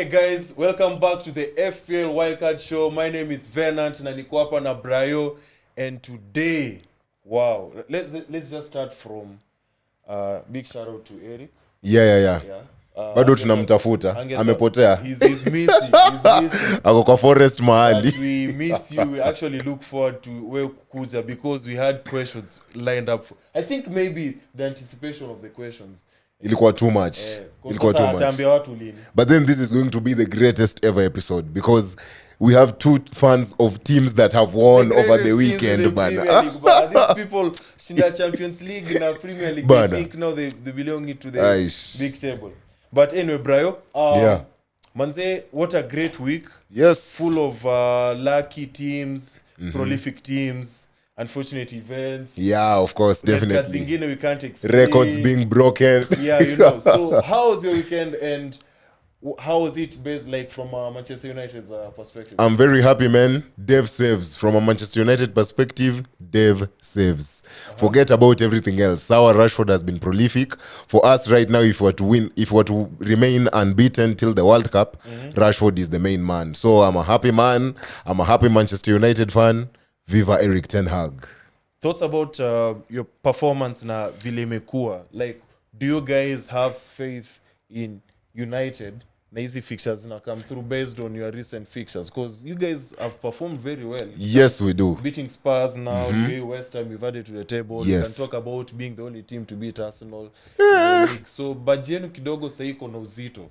guys, welcome back to the FPL Wildcard Show. My name is Venant na niko hapa na Brayo, and today, wow, let's just start from big shout out to Eric. Yeah. Bado tunamtafuta, amepotea. He's missing. Ako kwa forest mahali. We miss you. We actually look forward to where kukuja because we had questions lined up. I think maybe the anticipation of the questions Ilikuwa too much. But then this is going to be the greatest ever episode because we have two fans of teams that have won over the weekend. These people shinda Champions League and Premier League. They think now they belong to the big table. But anyway, Brayo, Manze, what a great week. Yes. Full of lucky teams, prolific teams, unfortunate events. Yeah, of course, definitely. We can't explain. Records being broken. Yeah, you know. So how was your weekend and how was it based like from Manchester United's perspective? I'm very happy, man. Dev saves. From a Manchester United perspective, Dev saves. Forget about everything else. Sour Rashford has been prolific. For us right now, if we were to remain unbeaten till the World Cup, Rashford is the main man. So I'm a happy man. I'm a happy Manchester United fan. Viva Eric Ten Hag. Thoughts about your performance na vile imekuwa? Like, do you guys have faith in United? Na easy fixtures na come through based on your recent fixtures, because you guys have performed very well. Yes, we do. Beating Spurs now, West Ham, you've added to the table. Yes. You can talk about being the only team to beat Arsenal. So, bajenu kidogo saiko na uzito.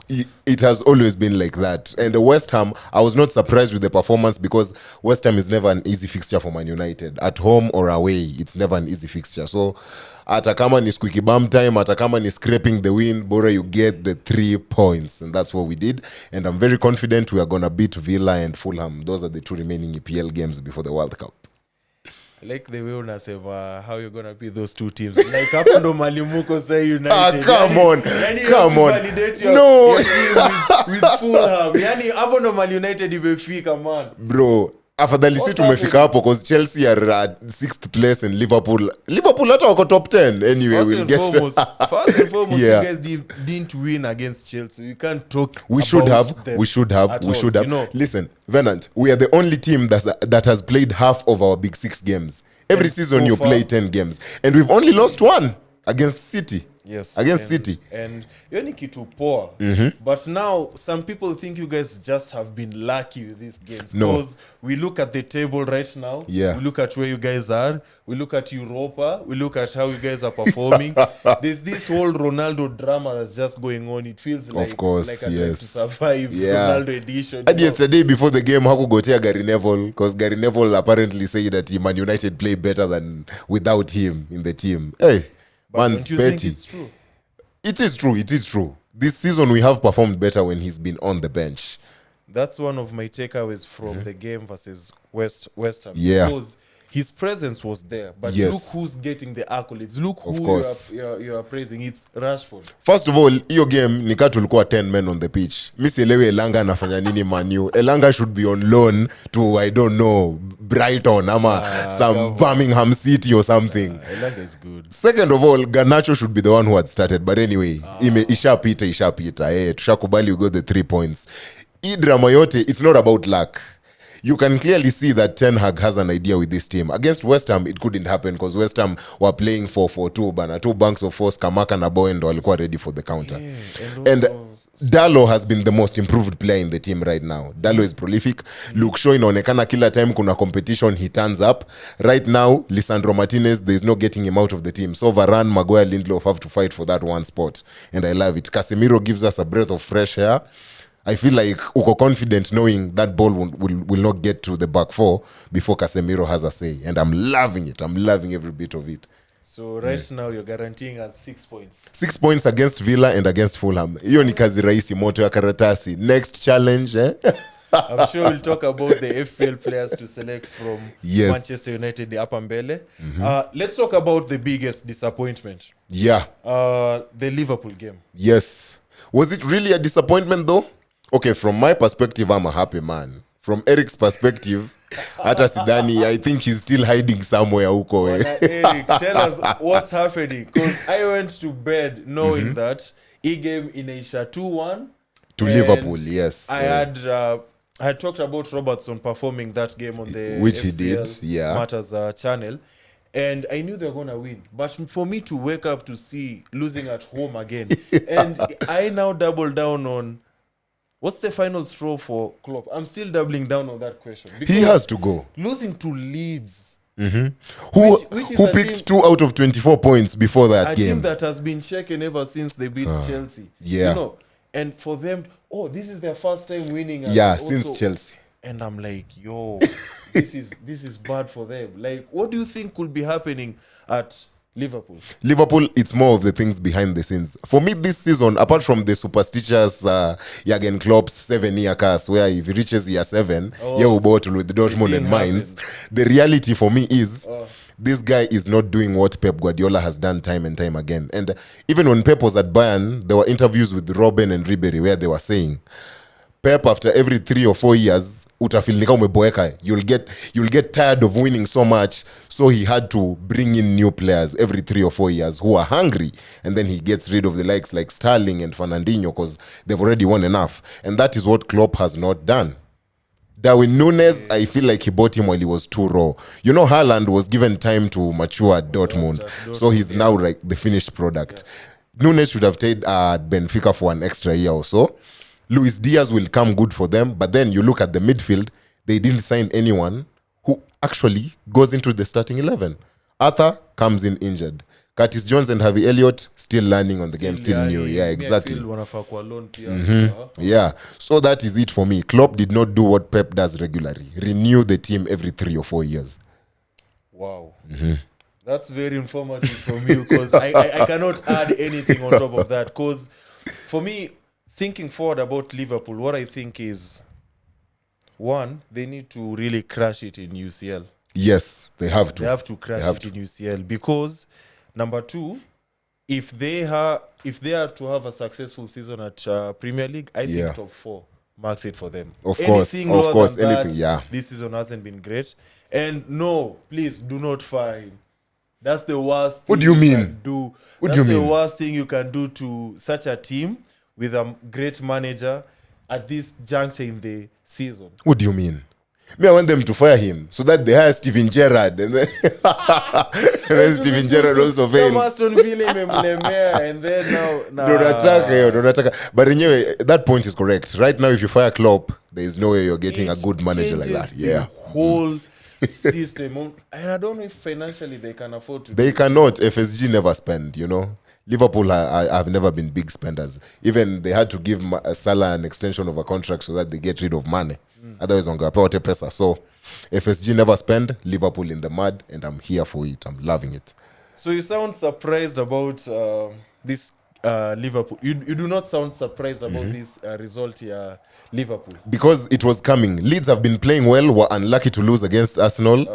It has always been like that. And the West Ham, I was not surprised with the performance because West Ham is never an easy fixture for Man United. At home or away, it's never an easy fixture. So, hata kama ni squeaky bum time, hata kama ni scraping the win, bora you get the 3 points. And that's what we did. And I'm very confident we are going to beat Villa and Fulham. Those are the two remaining EPL games before the World Cup. I like the way una say how you're going to beat those two teams. Like, hapo ndo Malimuko say United. Come on. Validate your team with Fulham. Yani, hapo ndo Man United imefika, man. Bro, afadhali si tumefika hapo because Chelsea are at 6th place and Liverpool hata wako top 10. Anyway, we'll get First and foremost, you guys didn't win against Chelsea. You can't talk We should have. You know? Listen, Venant, we are the only team that has played half of our big 6 games. Every season you play 10 games. And we've only lost 1 against City. Yes. Against City. And you're kitu poor. But now some people think you guys just have been lucky with these games. No. Because we look at the table right now. Yeah. We look at where you guys are. We look at Europa. We look at how you guys are performing. There's this whole Ronaldo drama that's just going on. It feels like, of course, like a Drive to Survive Ronaldo edition. And yesterday before the game, hakugotea Gary Neville because Gary Neville apparently said that Man United play better than without him in the team. Hey. But don't you think it's true? It is true. This season we have performed better when he's been on the bench. That's one of my takeaways from the game versus West Ham. Yeah. Because his presence was there. But look who's getting the accolades. Look who you are praising. It's Rashford. First of all, hiyo game nika tulikuwa 10 men on the pitch. Mi sielewi Elanga anafanya nini Man U. Elanga should be on loan to, I don't know, Brighton ama some Birmingham City or something. Elanga is good. Second of all, Garnacho should be the one who had started. But anyway, ishapita. Tushakubali we got the 3 points. Hii drama yote, it's not about luck. You can clearly see that Ten Hag has an idea with this team. Against West Ham, it couldn't happen because West Ham were playing 4-4-2. Bana, 2 banks of force, Kamaka na Bowen walikuwa ready for the counter. Yeah, and Dallo has been the most improved player in the team right now. Dallo is prolific. Luke Shaw inaonekana kila time kuna competition, he turns up. Right now, Lisandro Martinez, there's no getting him out of the team. So Varane, Maguire, Lindelof have to fight for that one spot. And I love it. Casemiro gives us a breath of fresh air. I feel like uko confident knowing that ball will not get to the back 4 before Casemiro has a say. And I'm loving it. I'm loving every bit of it. So right now you're guaranteeing us 6 points. 6 points against Villa and against Fulham. Hiyo ni kazi rahisi, moto ya karatasi. Next challenge, I'm sure we'll talk about the FPL players to select from Manchester United, the upper mbele. Let's talk about the biggest disappointment. Yeah. The Liverpool game. Yes. Was it really a disappointment though? Okay, from my perspective, I'm a happy man. From Eric's perspective, hata sidani, I think he's still hiding somewhere huko. Eric, tell us what's happening. Because I went to bed knowing that he game inaisha 2-1 To And Liverpool, yes. I had talked about Robertson performing that game on the Which he FPL did, yeah. Matters channel, and I knew they were gonna win. But for me to wake up to see losing at home again, and I now double down on what's the final straw for Klopp. I'm still doubling down on that question. He has to go. Losing to Leeds, Who picked 2 out of 24 points before that a game? team that has been shaken ever since they beat Chelsea. yeah. You know, and for them, this is their first time winning. And Yeah, also, since Chelsea. and I'm like, yo, this is bad for them. Like, what do you think could be happening at Liverpool? Liverpool, it's more of the things behind the scenes. For me, this season, apart from the superstitious Jurgen Klopp's 7-year curse, where if he reaches year 7, he will bottle with Dortmund and Mainz. The reality for me is this guy is not doing what Pep Guardiola has done time and time again. And even when Pep was at Bayern, there were interviews with Robben and Ribery where they were saying, Pep, after every 3 or 4 years, utafeel nika umeboeka. You'll get tired of winning so much. So he had to bring in new players every 3 or 4 years who are hungry. And then he gets rid of the likes like Sterling and Fernandinho because they've already won enough. And that is what Klopp has not done. Darwin Nunes, I feel like he bought him while he was too raw. You know, Haaland was given time to mature at Dortmund. So he's now like the finished product. Nunes should have stayed at Benfica for an extra year or so. Luis Diaz will come good for them, but then you look at the midfield, they didn't sign anyone who actually goes into the starting 11. Arthur comes in injured. Curtis Jones and Harvey Elliott still learning on the game, still new. Yeah, exactly. Yeah, so that is it for me. Klopp did not do what Pep does regularly. Renew the team every 3 or 4 years. Wow. That's very informative from you because I cannot add anything on top of that. Because for me, thinking forward about Liverpool, what I think is, one, they need to really crash it in UCL. Yes, they have to. They have to crash it in UCL because, number two, if they are to have a successful season at Premier League, I think top 4 marks it for them. Of course, anything, yeah. This season hasn't been great. And no, please do not fire him. That's the worst thing what do you mean? Can do. What do you mean? That's the worst thing you can do to such a team with a great manager at this juncture in the season. What do you mean? I want them to fire him so that they hire Steven Gerrard and then, Steven Gerrard also fails. And then now don't attack. But anyway, that point is correct. Right now, if you fire Klopp, there is no way you're getting a good manager like that. Yeah, whole system, and I don't know if financially they can afford to. They cannot. FSG never spend. You know, Liverpool have never been big spenders. Even they had to give Salah an extension of a contract so that they get rid of money. Otherwise, wangepewa pesa. So FSG never spend. Liverpool in the mud, and I'm here for it. I'm loving it. So you sound surprised about this Liverpool. You do not sound surprised about this result here, Liverpool. Because it was coming. Leeds have been playing well, were unlucky to lose against Arsenal.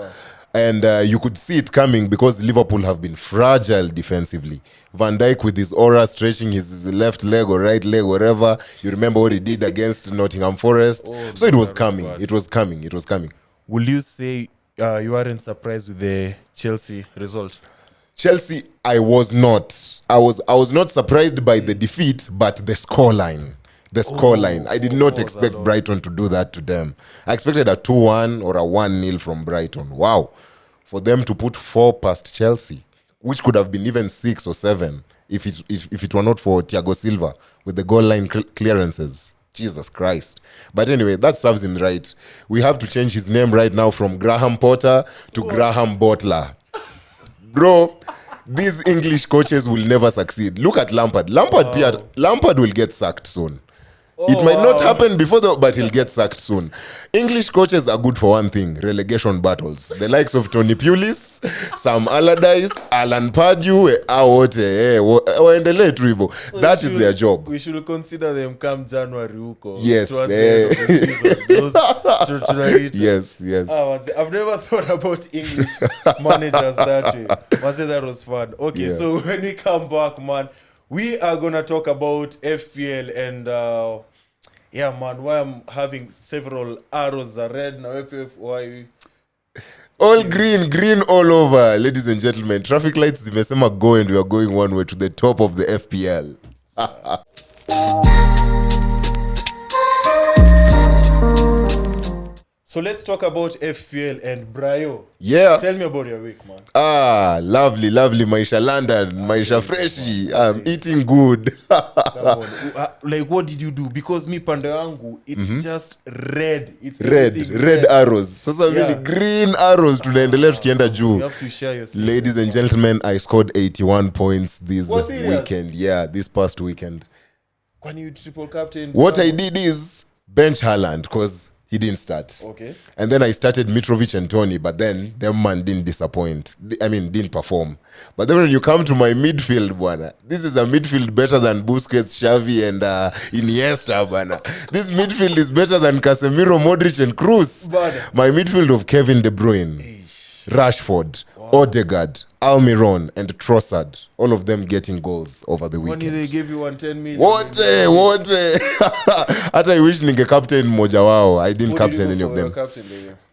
And you could see it coming because Liverpool have been fragile defensively. Van Dijk with his aura stretching his left leg or right leg, whatever. You remember what he did against Nottingham Forest. So it was coming. It was coming. It was coming. Will you say you aren't surprised with the Chelsea result? Chelsea, I was not. I was not surprised by the defeat, but the scoreline. The scoreline. I did not expect Brighton to do that to them. I expected a 2-1 or a 1-0 from Brighton. Wow. For them to put 4 past Chelsea, which could have been even 6 or 7 if it were not for Thiago Silva with the goal line clearances. Jesus Christ. But anyway, that serves him right. We have to change his name right now from Graham Potter to Graham Butler. Bro, these English coaches will never succeed. Look at Lampard. Lampard will get sacked soon. It might not happen before, but he'll get sacked soon. English coaches are good for one thing: relegation battles. The likes of Tony Pulis, Sam Allardyce, Alan Pardew, that is their job. We should consider them come January. Yes. Yes. I've never thought about English managers that way. That was fun. Okay, so when we come back, man, we are going to talk about FPL and why I'm having several arrows are red now. Why? All green all over, ladies and gentlemen. Traffic lights zimesema go and we are going one way to the top of the FPL. So let's talk about FPL and Brayo. Yeah. Tell me about your week, man. Lovely maisha London, maisha freshi. I'm eating good. Like, what did you do? Because me pande yangu, it's just red. It's red arrows. Sasa vile green arrows tunaendelea tukienda You juu. have to share your secret. Ladies and gentlemen, I scored 81 points this What, serious? weekend. Yeah, this past weekend. When you triple captain. What I did is bench Haaland because he didn't start. Okay. And then I started Mitrovic and Tony, but then them man didn't disappoint. Didn't perform. But then when you come to my midfield, bwana, this is a midfield better than Busquets, Xavi, and Iniesta, bwana. This midfield is better than Casemiro, Modric, and Kroos. My midfield of Kevin De Bruyne, Rashford, Odegaard, Almiron, and Trossard, all of them getting goals over the weekend. Money they gave you 110 million. What? Hata I wish ninge captain mmoja wao. I didn't captain any of them.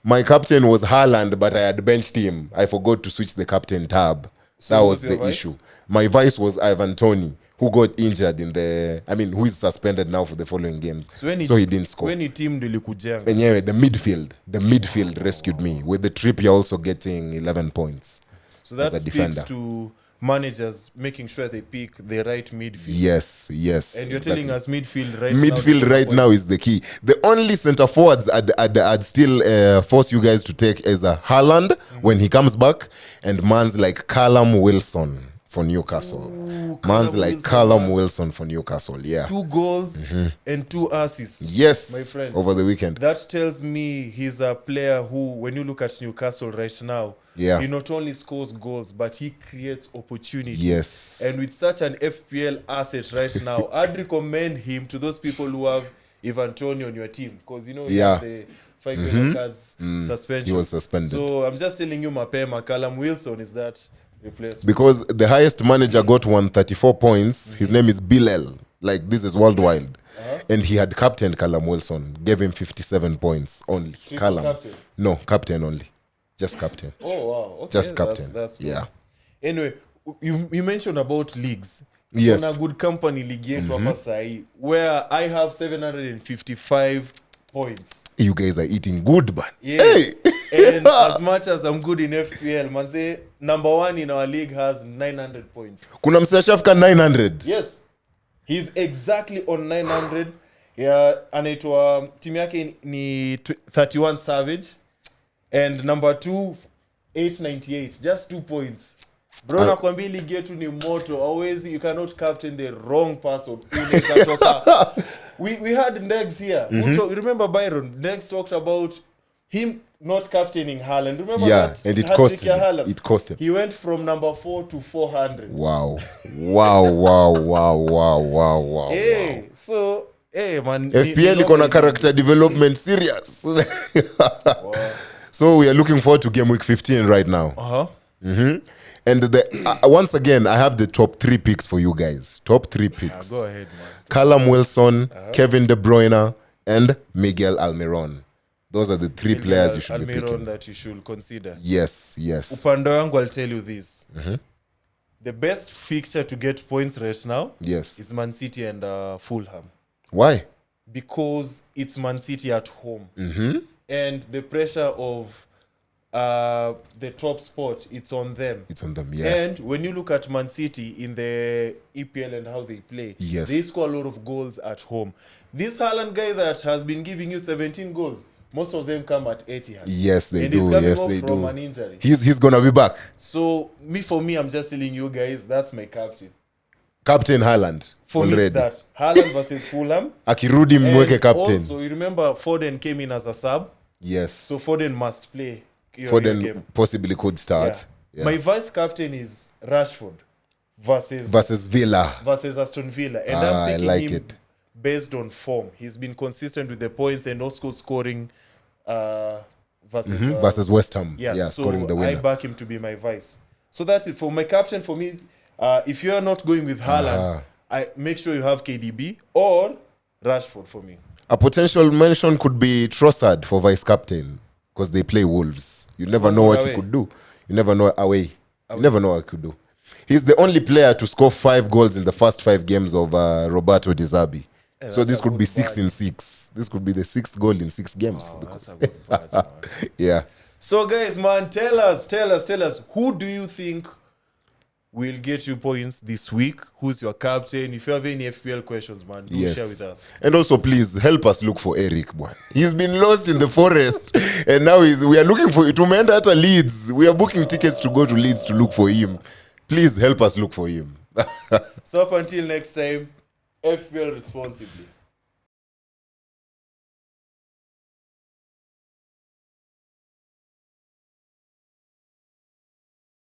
My captain was Haaland, but I had benched him. I forgot to switch the captain tab. So that was the issue. My vice was Ivan Toney, who got injured who is suspended now for the following games. So he didn't score. When team delikujanga. Anyway, the midfield rescued me. With the trip, you're also getting 11 points. So that as a speaks defender. to managers making sure they pick the right midfield. Yes. And you're exactly. telling us midfield now is the key. The only center forwards I'd still force you guys to take is a Haaland when he comes back, and man's like Callum Wilson for Newcastle. Callum Wilson for Newcastle. Yeah. 2 goals and 2 assists. Yes, my friend. over the weekend. That tells me he's a player who, when you look at Newcastle right now, he not only scores goals, but he creates opportunities. Yes. And with such an FPL asset right now, I'd recommend him to those people who have Ivan Toney on your team. Because, you have the 5 yellow cards suspension. He was suspended. So I'm just telling you, Mapema, Callum Wilson is that replacement. Because the highest manager got 134 points. His name is Bilal. Like, this is worldwide. And he had captained Callum Wilson. Gave him 57 points only. Callum. Captain? No, captain only. Just captain. Oh, wow. Okay, Just captain. That's good. Yeah. Anyway, you mentioned about leagues. Yes. On a good company league yetu hapa sahi, where I have 755 points. You guys are eating good, man. Yeah. Hey! And as much as I'm good in FPL, manze, number 1 in our league has 900 points. Kuna msashafika 900. Yes. He's exactly on 900. Yeah, anaitwa team yake ni 31 Savage. And number 2, 898. Just 2 points. Bro, nakwambia ligi yetu ni moto. Always, you cannot captain the wrong person. We had Negs here. You remember Byron? Negs talked about him not captaining Haaland. Remember that? And it cost him. He went from number 4 to 400. Wow. Hey, so, hey, man. FPL iko na character development serious. Wow. So we are looking forward to game week 15 right now. And once again, I have the top 3 picks for you guys. Top 3 picks. Go ahead, man. Callum Wilson, Kevin De Bruyne, and Miguel Almiron. Those are the 3 players you should be picking. That you should consider. Yes. Upande wangu, I'll tell you this. The best fixture to get points right now is Man City and Fulham. Why? Because it's Man City at home. And the pressure of the top spot, it's on them. And when you look at Man City in the EPL and how they play, they score a lot of goals at home. This Haaland guy that has been giving you 17 goals, most of them come at Etihad. Yes, they and do. He's coming Yes, off they from do. An injury. He's gonna be back. So for me, I'm just telling you guys, that's my captain. Captain Haaland. For me, it's that Haaland versus Fulham. Akirudi mweke captain. Also, you remember Foden came in as a sub. Yes. So Foden must play. Foden game. Possibly could start. Yeah. My vice captain is Rashford versus Villa. Versus Aston Villa. And I'm picking him it. Based on form. He's been consistent with the points and also scoring versus West Ham. So scoring the winner. I back him to be my vice. So that's it. For my captain, for me, if you're not going with Haaland, I make sure you have KDB or Rashford for me. A potential mention could be Trossard for vice captain because they play Wolves. You never know what he could do. You never know away. You never know what he could do. He's the only player to score 5 goals in the first 5 games of Roberto Di Zerbi. So that's this a could be good 6 badge. in 6. This could be the 6th goal in 6 games for the That's a good badge, man. yeah. So guys, man, tell us, who do you think will get you points this week? Who's your captain? If you have any FPL questions, man, do share with us. And also, please help us look for Eric, boy. He's been lost in the forest, and now we are looking for Tumenda at Leeds. We are booking tickets to go to Leeds to look for him. Please help us look for him. So up until next time, FPL responsibly.